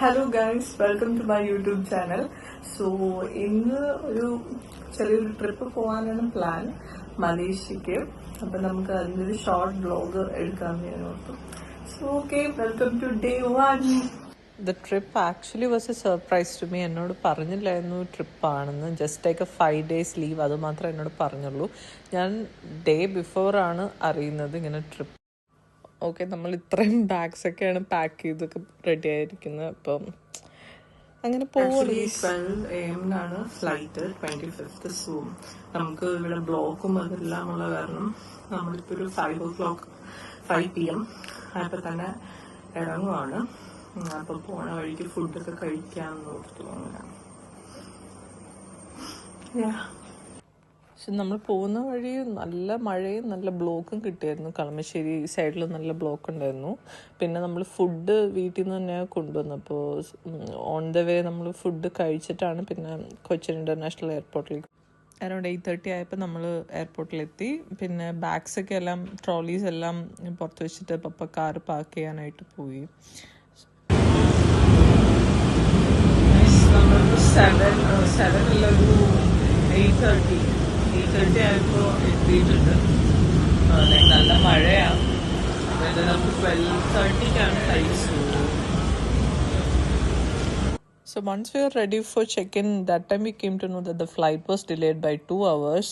Hello guys, welcome to my YouTube channel. So ഇന്ന് ഒരു ചെറിയൊരു ട്രിപ്പ് പോകാനാണ് പ്ലാൻ, മലേഷ്യക്ക്. അപ്പം നമുക്ക് അതിൻ്റെ ഒരു ഷോർട്ട് വ്ലോഗ് എടുക്കാമെന്ന് ഞാൻ ഓർത്തു. So okay, welcome to day 1. The trip actually was a surprise to me. എന്നോട് പറഞ്ഞില്ലായിരുന്നു ട്രിപ്പാണെന്ന്. Just take a 5 days leave, അത് മാത്രമേ എന്നോട് പറഞ്ഞുള്ളൂ. ഞാൻ ഡേ ബിഫോറാണ് അറിയുന്നത് ഇങ്ങനെ ട്രിപ്പ്. ഓക്കെ, നമ്മൾ ഇത്രയും ബാഗ്സൊക്കെയാണ് പാക്ക് ചെയ്തൊക്കെ റെഡി ആയിരിക്കുന്നത്. അപ്പം അങ്ങനെ actually 12 AM flight 25th. So നമുക്ക് ഇവിടെ ബ്ലോക്കും അതെല്ലാം ഉള്ള കാരണം നമ്മളിപ്പോൾ ഒരു 5 PM അപ്പം തന്നെ ഇറങ്ങുവാണ്. അപ്പം പോണ വഴിക്ക് ഫുഡൊക്കെ കഴിക്കാമെന്ന് ഓർത്തു. അങ്ങനെ പക്ഷെ നമ്മൾ പോകുന്ന വഴി നല്ല മഴയും നല്ല ബ്ലോക്കും കിട്ടിയായിരുന്നു. കളമശ്ശേരി സൈഡിൽ നല്ല ബ്ലോക്ക് ഉണ്ടായിരുന്നു. പിന്നെ നമ്മൾ ഫുഡ് വീട്ടിൽ നിന്ന് തന്നെ കൊണ്ടുവന്നപ്പോൾ ഓൺ ദ വേ നമ്മൾ ഫുഡ് കഴിച്ചിട്ടാണ് പിന്നെ കൊച്ചിൻ ഇൻ്റർനാഷണൽ എയർപോർട്ടിലേക്ക് അറൗണ്ട് 8:30 ആയപ്പോൾ നമ്മൾ എയർപോർട്ടിലെത്തി. പിന്നെ ബാഗ്സൊക്കെ എല്ലാം ട്രോളീസ് എല്ലാം പുറത്ത് വെച്ചിട്ട് പപ്പ കാർ പാർക്ക് ചെയ്യാനായിട്ട് പോയി. 8:30 ആയപ്പോൾ എത്തിയിട്ടുണ്ട്. നല്ല മഴയാണ്. അതായത് നമുക്ക് 12:30 കഴിച്ചു. So once we were ready for check-in, that time we came to know that the flight was delayed by 2 hours.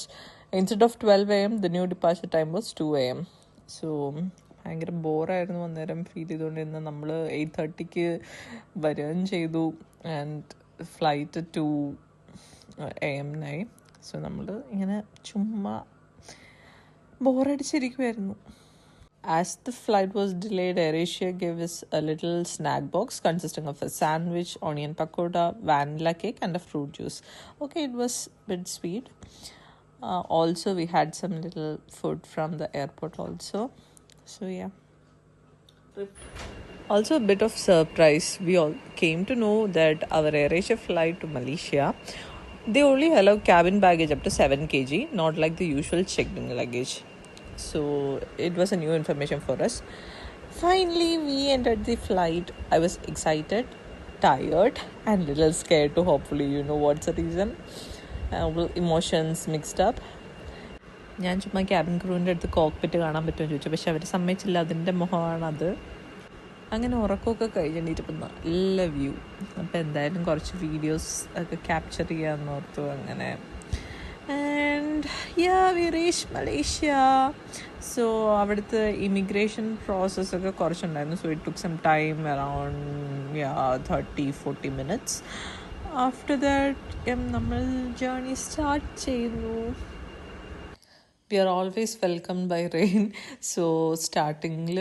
Instead of 12 AM, the new departure time was 2 AM. So ഭയങ്കര ബോറായിരുന്നു അന്നേരം ഫീൽ ചെയ്തുകൊണ്ടിരുന്ന. നമ്മൾ 8:30 വരികയും ചെയ്തു. And flight 2 AM so നമ്മൾ ഇങ്ങനെ ചുമ്മാ ബോറടിച്ചിരിക്കുമായിരുന്നു. As the flight was delayed, AirAsia gave us a little snack box consisting of a sandwich, onion pakoda, vanilla cake and a fruit juice. Okay, it was a bit sweet. Also, we had some little food from the airport also. So, yeah. Also, a bit of surprise. We all came to know that our AirAsia flight to Malaysia, they only allow cabin baggage up to 7 kg, not like the usual checked-in luggage. So it was a new information for us. Finally, we entered the flight. I was excited, tired, and little scared too. Hopefully, you know what's the reason. Emotions mixed up. ഞാൻ ചുമ്മാ cabin ക്രൂവിൻ്റെ അടുത്ത് cockpit കാണാൻ പറ്റുമെന്ന് ചോദിച്ചു. പക്ഷെ അവർ സമ്മതിച്ചില്ല. അതിൻ്റെ മുഖമാണത്. അങ്ങനെ ഉറക്കമൊക്കെ കഴിഞ്ഞിട്ടിപ്പോൾ നല്ല വ്യൂ. അപ്പോൾ എന്തായാലും കുറച്ച് വീഡിയോസ് ഒക്കെ ക്യാപ്ചർ ചെയ്യാമെന്ന് ഓർത്തു. അങ്ങനെ and we reach Malaysia. So അവിടുത്തെ ഇമിഗ്രേഷൻ പ്രോസസ്സൊക്കെ കുറച്ചുണ്ടായിരുന്നു. So it took some time around 30-40 minutes. After that നമ്മൾ ജേർണി സ്റ്റാർട്ട് ചെയ്യുന്നു. We are always welcomed by rain. So സ്റ്റാർട്ടിങ്ങിൽ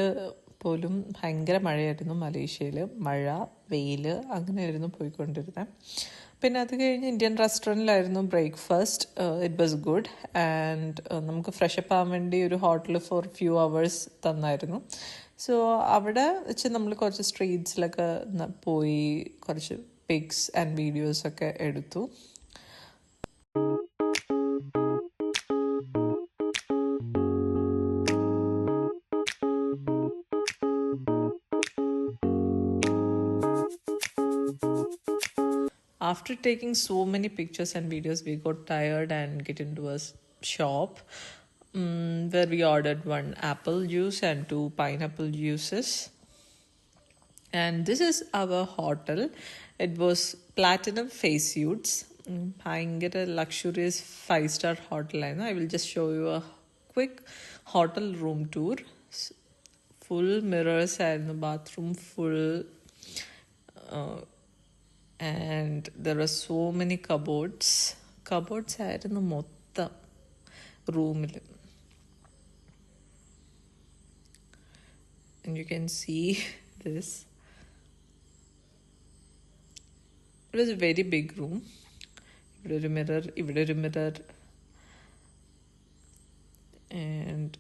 പോലും ഭയങ്കര മഴയായിരുന്നു മലേഷ്യയിൽ. മഴ, വെയിൽ അങ്ങനെയായിരുന്നു പോയിക്കൊണ്ടിരുന്നത്. പിന്നെ അത് കഴിഞ്ഞ് ഇന്ത്യൻ റെസ്റ്റോറൻറ്റിലായിരുന്നു breakfast. It was good. And നമുക്ക് ഫ്രഷപ്പ് ആവാൻ വേണ്ടി ഒരു ഹോട്ടൽ ഫോർ ഫ്യൂ അവേഴ്സ് തന്നായിരുന്നു. സോ അവിടെ വെച്ച് നമ്മൾ കുറച്ച് സ്ട്രീറ്റ്സിലൊക്കെ പോയി കുറച്ച് പിക്സ് ആൻഡ് വീഡിയോസൊക്കെ എടുത്തു. After taking so many pictures and videos, we got tired and get into a shop where we ordered 1 apple juice and 2 pineapple juices. And this is our hotel. It was Platinum Face Suites. Bhayangara luxurious 5-star hotel. I will just show you a quick hotel room tour. Full mirrors and the bathroom full. And there were so many cupboards ആയിരുന്നു മൊത്തം റൂമിൽ. And you can see this. It was a very big room. ഇവിടെ ഒരു mirror and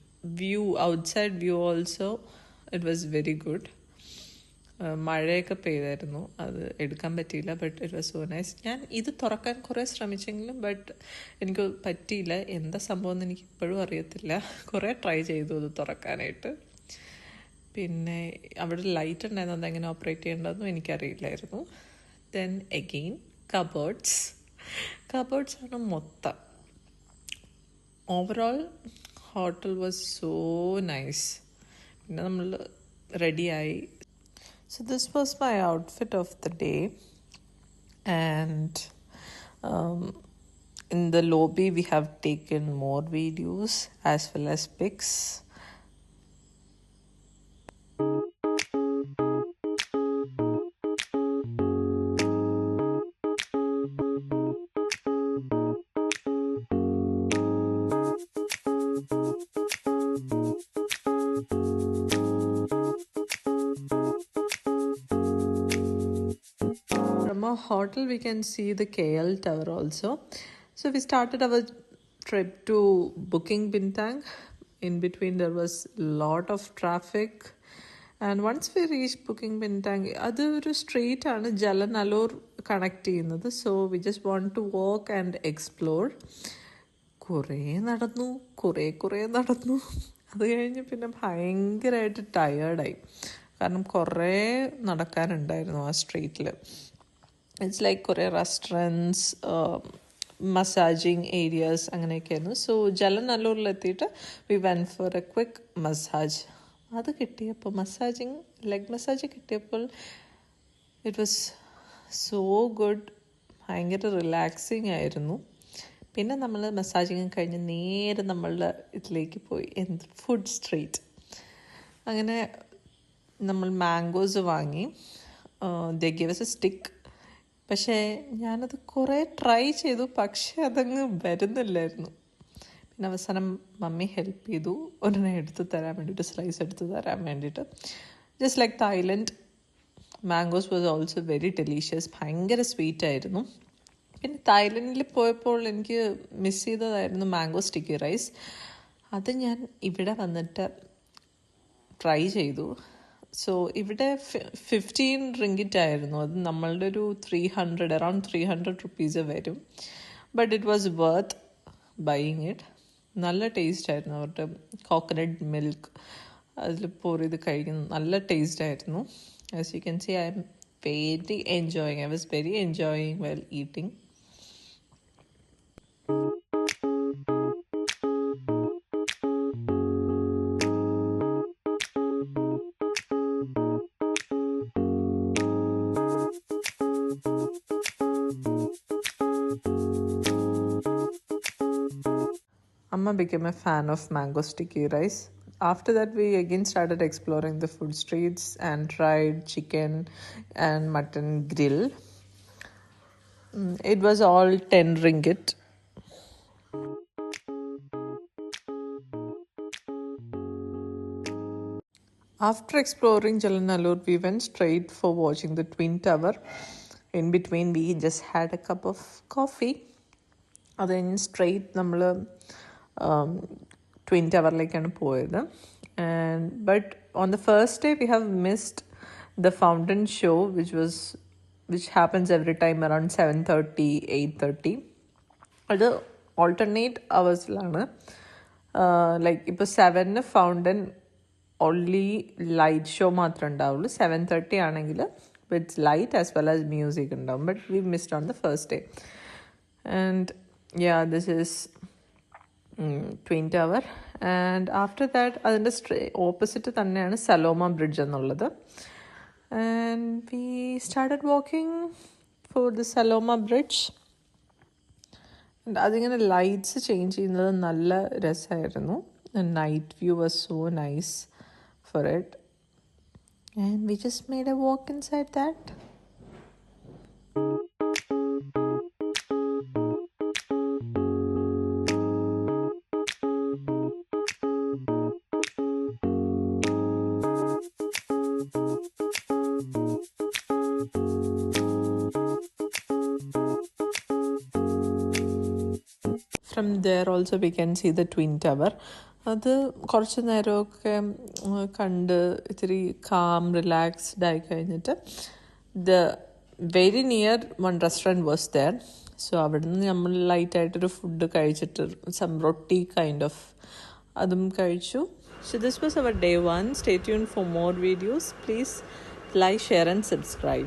outside view also it was very good. മഴയൊക്കെ പെയ്തായിരുന്നു, അത് എടുക്കാൻ പറ്റിയില്ല. But it was so nice. ഞാൻ ഇത് തുറക്കാൻ കുറേ ശ്രമിച്ചെങ്കിലും ബട്ട് എനിക്ക് പറ്റിയില്ല. എന്താ സംഭവം എന്ന് എനിക്ക് ഇപ്പോഴും അറിയത്തില്ല. കുറേ ട്രൈ ചെയ്തു അത് തുറക്കാനായിട്ട്. പിന്നെ അവിടെ ലൈറ്റ് ഉണ്ടായിരുന്നു, അതെങ്ങനെ ഓപ്പറേറ്റ് ചെയ്യേണ്ടതെന്നും എനിക്കറിയില്ലായിരുന്നു. ദെൻ എഗെയിൻ കബേർഡ്സ് ആണ് മൊത്തം. Overall hotel was so nice. പിന്നെ നമ്മൾ റെഡിയായി. So this was my outfit of the day. And in the lobby we have taken more videos as well as pics. From our hotel we can see the KL Tower also. So we started our trip to Booking Bintang. In between there was lot of traffic, and once we reached Booking Bintang, adu oru street aanu Jalanallur connect cheyyunnathu. So we just want to walk and explore. കുറേ നടന്നു. അത് കഴിഞ്ഞ് പിന്നെ ഭയങ്കരമായിട്ട് ടയേർഡായി. കാരണം കുറേ നടക്കാനുണ്ടായിരുന്നു ആ സ്ട്രീറ്റിൽ. ഇറ്റ്സ് ലൈക്ക് കുറേ റെസ്റ്റോറൻറ്റ്സ്, മസാജിങ് ഏരിയാസ് അങ്ങനെയൊക്കെയായിരുന്നു. സോ ജലനല്ലൂരിലെത്തിയിട്ട് we went for a quick massage. അത് കിട്ടിയപ്പോൾ ലെഗ് മസാജ് കിട്ടിയപ്പോൾ ഇറ്റ് വാസ് സോ ഗുഡ്. ഭയങ്കര റിലാക്സിങ് ആയിരുന്നു. പിന്നെ നമ്മൾ മസാജിങ് കഴിഞ്ഞ് നേരെ നമ്മളുടെ ഇതിലേക്ക് പോയി, ഫുഡ് സ്ട്രീറ്റ്. അങ്ങനെ നമ്മൾ മാംഗോസ് വാങ്ങി. ദേ ഗിവ് us a സ്റ്റിക്ക്. പക്ഷേ ഞാനത് കുറേ ട്രൈ ചെയ്തു, പക്ഷേ അതങ്ങ് വരുന്നില്ലായിരുന്നു. പിന്നെ അവസാനം മമ്മി ഹെൽപ്പ് ചെയ്തു ഒരെണ്ണം എടുത്ത് തരാൻ വേണ്ടിയിട്ട്, സ്ലൈസ് എടുത്ത് തരാൻ വേണ്ടിയിട്ട്. Just like Thailand, mangoes was also very delicious. ഭയങ്കര സ്വീറ്റ് ആയിരുന്നു. പിന്നെ തായ്ലൻഡിൽ പോയപ്പോൾ എനിക്ക് മിസ് ചെയ്തതായിരുന്നു മാംഗോ സ്റ്റിക്കി റൈസ്. അത് ഞാൻ ഇവിടെ വന്നിട്ട് ട്രൈ ചെയ്തു. സോ ഇവിടെ 15 ringgit ആയിരുന്നു. അത് നമ്മളുടെ ഒരു അറൗണ്ട് 300 rupees വരും. But it was worth buying it. നല്ല ടേസ്റ്റ് ആയിരുന്നു. അവരുടെ കോക്കനട്ട് മിൽക്ക് അതിൽ പോർ ചെയ്ത് കഴിക്കുന്ന നല്ല ടേസ്റ്റ് ആയിരുന്നു. As you can see I'm I was very enjoying while eating. Amma became a fan of mango sticky rice. After that, we again started exploring the food streets and tried chicken and mutton grill. It was all 10 ringgit. After exploring Jalanallur, we went straight for watching the Twin Tower. In between, we just had a cup of coffee. അത് കഴിഞ്ഞ് straight നമ്മൾ twin ടവറിലേക്കാണ് പോയത്. But on the first day we have missed the fountain show which happens every time around 7:30, 8:30. അത് alternate അവേഴ്സിലാണ്. Like ഇപ്പോൾ 7 fountain only light show മാത്രമേ ഉണ്ടാവുള്ളൂ. 7:30 ആണെങ്കിൽ with light as well as music ഉണ്ടാവും. But we missed on the first day. And yeah, this is Twin Tower. And after that, അതിൻ്റെ opposite തന്നെയാണ് Saloma bridge എന്നുള്ളത്. And we started walking for the Saloma Bridge. And അതിങ്ങനെ lights change ചെയ്യുന്നത് നല്ല രസമായിരുന്നു. Night view was so nice for it. And we just made a walk inside that. From there also we can see the Twin Tower. അത് കുറച്ച് നേരമൊക്കെ കണ്ട് ഇത്തിരി calm relaxed ആയി കഴിഞ്ഞിട്ട് the very near one restaurant was there. So അവിടെ നിന്ന് നമ്മൾ ലൈറ്റായിട്ടൊരു ഫുഡ് കഴിച്ചിട്ട് സം റൊട്ടി കൈൻഡ് ഓഫ് അതും കഴിച്ചു. So this was our day 1. Stay tuned for more videos. Please like, share and subscribe.